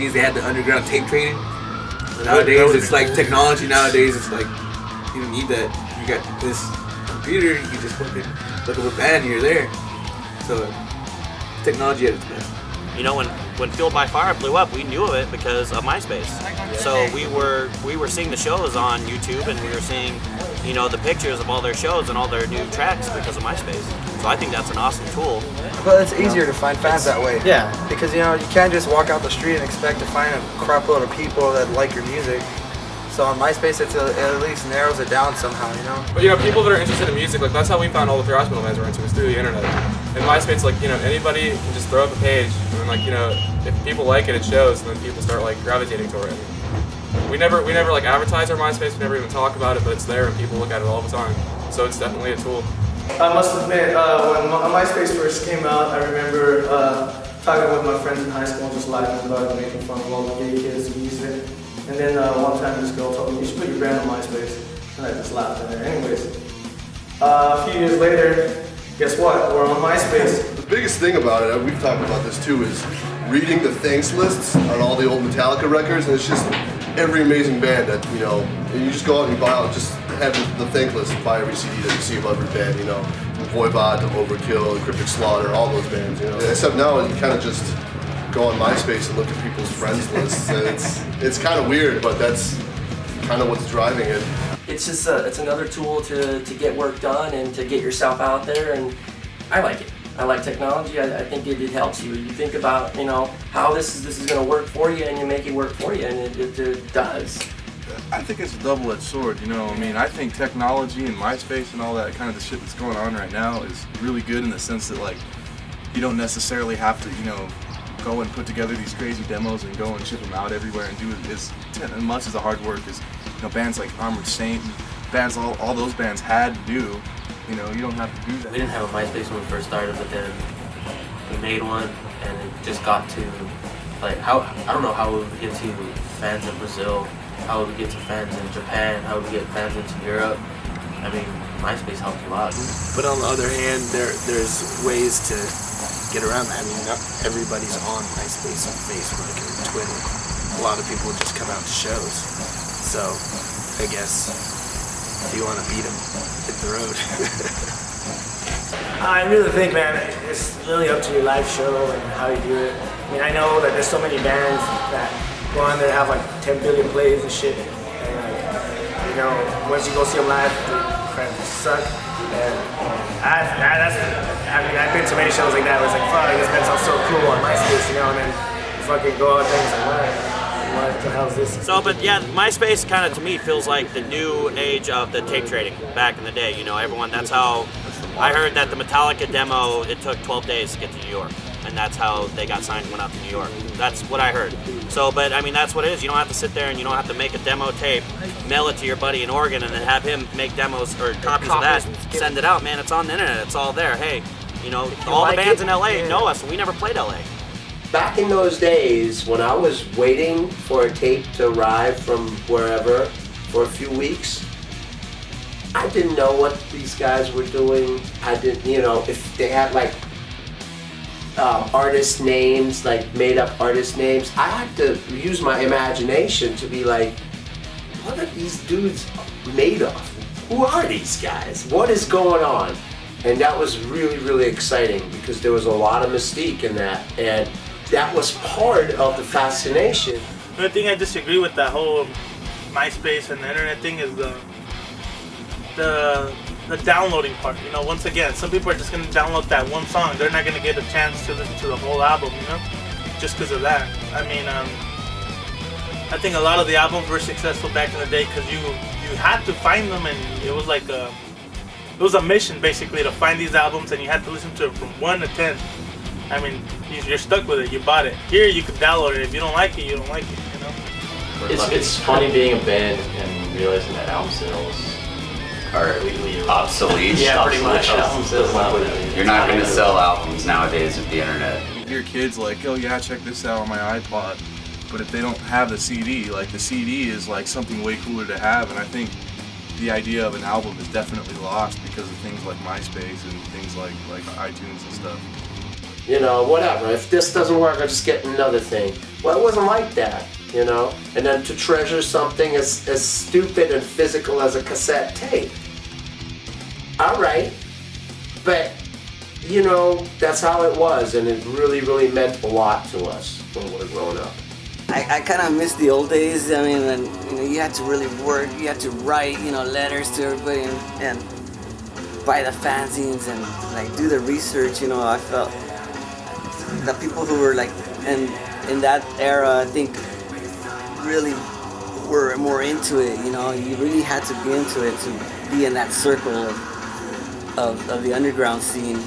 90s, they had the underground tape trading. Nowadays, it's like technology. Nowadays, it's like you don't need that. You got this computer, you can just fucking look up a band, you're there. So, technology at its best. You know, when Fueled by Fire blew up, we knew of it because of MySpace. So we were seeing the shows on YouTube, and we were seeing, you know, the pictures of all their shows and all their new tracks because of MySpace. So I think that's an awesome tool. Well, it's easier to find fans that way. Yeah. Because, you know, you can't just walk out the street and expect to find a crap load of people that like your music. So on MySpace, it at least narrows it down somehow, you know? But, you know, people that are interested in music, like, that's how we found all the thrash metal bands we're into, is through the internet. And MySpace, like, you know, anybody can just throw up a page, and then, like, you know, if people like it, it shows, and then people start, like, gravitating toward it. We never like, advertise our MySpace, we never even talk about it, but it's there, and people look at it all the time. So it's definitely a tool. I must admit, when MySpace first came out, I remember talking with my friends in high school and just laughing about it, making fun of all the gay kids who used it. And then one time this girl told me, you should put your band on MySpace. And I just laughed at her. Anyways, a few years later, guess what? We're on MySpace. The biggest thing about it, we've talked about this too, is reading the thanks lists on all the old Metallica records, and it's just every amazing band that, you know, and you just go out and you buy out, just have the thank list, buy every CD that you see of every band, you know, from Voivod to Overkill, Cryptic Slaughter, all those bands, you know. Except now you kind of just go on MySpace and look at people's friends lists, and it's kind of weird, but that's kind of what's driving it. It's just it's another tool to get work done and to get yourself out there, and I like it. I like technology. I think it helps you. You think about, you know, how this is going to work for you, and you make it work for you, and it does. I think it's a double-edged sword, you know. I mean, I think technology and MySpace and all that kind of the shit that's going on right now is really good in the sense that, like, you don't necessarily have to, you know, go and put together these crazy demos and go and ship them out everywhere and do as much as the hard work as, you know, bands like Armored Saint and bands, all those bands had to do. You know, you don't have to do that. We didn't have a MySpace when we first started, but then we made one, and it just got to, like, I don't know how we would get to fans in Brazil, how would we get to fans in Japan, how would we get fans into Europe. I mean, MySpace helped a lot. But on the other hand, there's ways to get around that. I mean, not everybody's on MySpace and Facebook and Twitter. A lot of people just come out to shows. So, I guess, if you want to beat them, hit the road. I really think, man, it's really up to your live show and how you do it. I mean, I know that there's so many bands that go on there and have like 10 billion plays and shit. And like, you know, once you go see them live, they suck. And I've been to many shows like that where it's like, fuck, this band sounds so cool on MySpace, you know, and then you fucking go out there and it's like, what the hell is this? So, but yeah, MySpace kind of to me feels like the new age of the tape trading back in the day. You know, everyone, that's how, I heard that the Metallica demo, it took 12 days to get to New York. And that's how they got signed and went out to New York. That's what I heard. So, but I mean, that's what it is. You don't have to sit there and you don't have to make a demo tape, mail it to your buddy in Oregon, and then have him make demos or copies of that, send it out. Man, it's on the internet. It's all there. Hey, you know, all the bands in LA know us. We never played LA. Back in those days, when I was waiting for a tape to arrive from wherever for a few weeks, I didn't know what these guys were doing. I didn't, you know, if they had like artist names, like made up artist names, I had to use my imagination to be like, what are these dudes made of? Who are these guys? What is going on? And that was really, really exciting because there was a lot of mystique in that, and that was part of the fascination. The thing I disagree with that whole MySpace and the internet thing is the downloading part. You know, once again, some people are just gonna download that one song. They're not gonna get a chance to listen to the whole album, you know, just because of that. I mean, I think a lot of the albums were successful back in the day because you had to find them, and it was like it was a mission basically to find these albums, and you had to listen to it from 1 to 10. I mean, you're stuck with it. You bought it. Here, you can download it. If you don't like it, you don't like it. You know. It's funny being a band and realizing that album sales are obsolete. Yeah, pretty much. Album sales. You're not going to sell albums nowadays with the internet. You hear kids like, oh yeah, check this out on my iPod. But if they don't have the CD, like the CD is like something way cooler to have, and I think the idea of an album is definitely lost because of things like MySpace and things like iTunes and stuff. You know, whatever. If this doesn't work, I'll just get another thing. Well, it wasn't like that, you know? And then to treasure something as stupid and physical as a cassette tape. All right. But, you know, that's how it was, and it really, really meant a lot to us when we were growing up. I kind of miss the old days. I mean, when, you know, you had to really work, you had to write, you know, letters to everybody and buy the fanzines and like do the research. You know, I felt the people who were like in that era, I think, really were more into it. You know, you really had to be into it to be in that circle of the underground scene.